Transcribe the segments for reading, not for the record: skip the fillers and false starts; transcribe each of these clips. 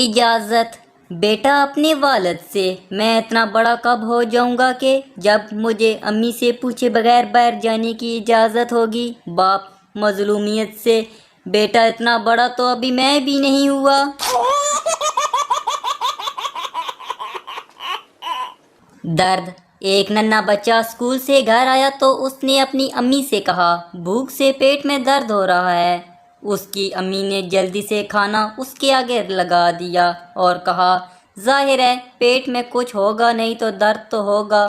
اجازت بیٹا اپنے والد سے میں اتنا بڑا کب ہو جاؤں گا کہ جب مجھے امی سے پوچھے بغیر باہر جانے کی اجازت ہوگی؟ باپ مظلومیت سے بیٹا اتنا بڑا تو ابھی میں بھی نہیں ہوا۔ درد ایک ننھا بچہ اسکول سے گھر آیا تو اس نے اپنی امی سے کہا بھوک سے پیٹ میں درد ہو رہا ہے۔ اس کی امی نے جلدی سے کھانا اس کے آگے لگا دیا اور کہا ظاہر ہے پیٹ میں کچھ ہوگا نہیں تو درد تو ہوگا۔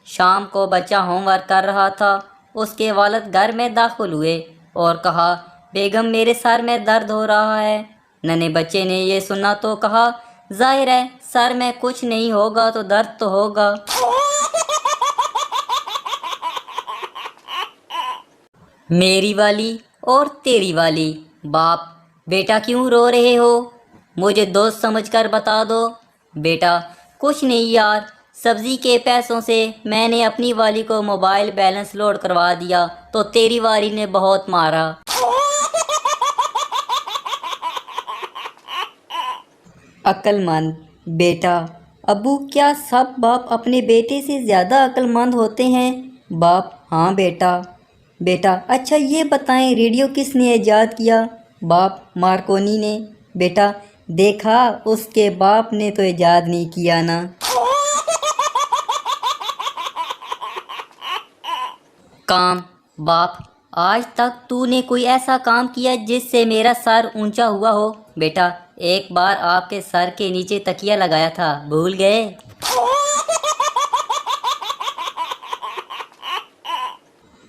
شام کو بچہ ہوم ورک کر رہا تھا، اس کے والد گھر میں داخل ہوئے اور کہا بیگم میرے سر میں درد ہو رہا ہے۔ ننھے بچے نے یہ سنا تو کہا ظاہر ہے سر میں کچھ نہیں ہوگا تو درد تو ہوگا۔ میری والی اور تیری والی۔ باپ بیٹا کیوں رو رہے ہو؟ مجھے دوست سمجھ کر بتا دو۔ بیٹا کچھ نہیں یار، سبزی کے پیسوں سے میں نے اپنی والی کو موبائل بیلنس لوڈ کروا دیا تو تیری والی نے بہت مارا۔ عقل مند بیٹا ابو کیا سب باپ اپنے بیٹے سے زیادہ عقل مند ہوتے ہیں؟ باپ ہاں بیٹا۔ بیٹا اچھا یہ بتائیں ریڈیو کس نے ایجاد کیا؟ باپ مارکونی نے۔ بیٹا دیکھا اس کے باپ نے تو ایجاد نہیں کیا نا۔ کام باپ آج تک تو نے کوئی ایسا کام کیا جس سے میرا سر اونچا ہوا ہو؟ بیٹا ایک بار آپ کے سر کے نیچے تکیہ لگایا تھا، بھول گئے؟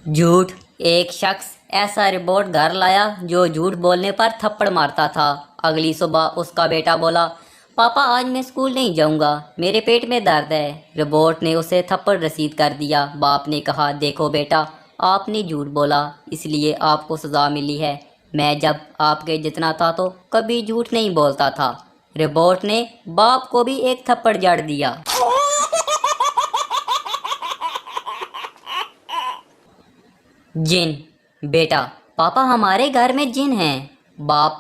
جھوٹ ایک شخص ایسا رپورٹ گھر لایا جو جھوٹ بولنے پر تھپڑ مارتا تھا۔ اگلی صبح اس کا بیٹا بولا پاپا آج میں اسکول نہیں جاؤں گا، میرے پیٹ میں درد ہے۔ رپورٹ نے اسے تھپڑ رسید کر دیا۔ باپ نے کہا دیکھو بیٹا آپ نے جھوٹ بولا اس لیے آپ کو سزا ملی ہے، میں جب آپ کے جتنا تھا تو کبھی جھوٹ نہیں بولتا تھا۔ رپورٹ نے باپ کو بھی ایک تھپڑ جڑ دیا۔ جن بیٹا پاپا ہمارے گھر میں جن ہیں۔ باپ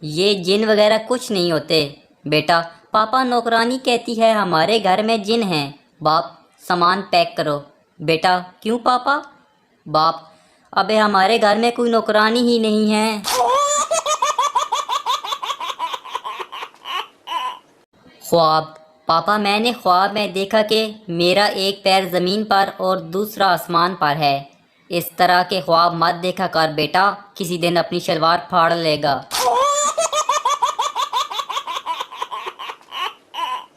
یہ جن وغیرہ کچھ نہیں ہوتے۔ بیٹا پاپا نوکرانی کہتی ہے ہمارے گھر میں جن ہیں۔ باپ سامان پیک کرو۔ بیٹا کیوں پاپا؟ باپ ابے ہمارے گھر میں کوئی نوکرانی ہی نہیں ہے۔ خواب پاپا میں نے خواب میں دیکھا کہ میرا ایک پیر زمین پر اور دوسرا آسمان پر ہے۔ اس طرح کے خواب مت دیکھا کر بیٹا، کسی دن اپنی شلوار پھاڑ لے گا۔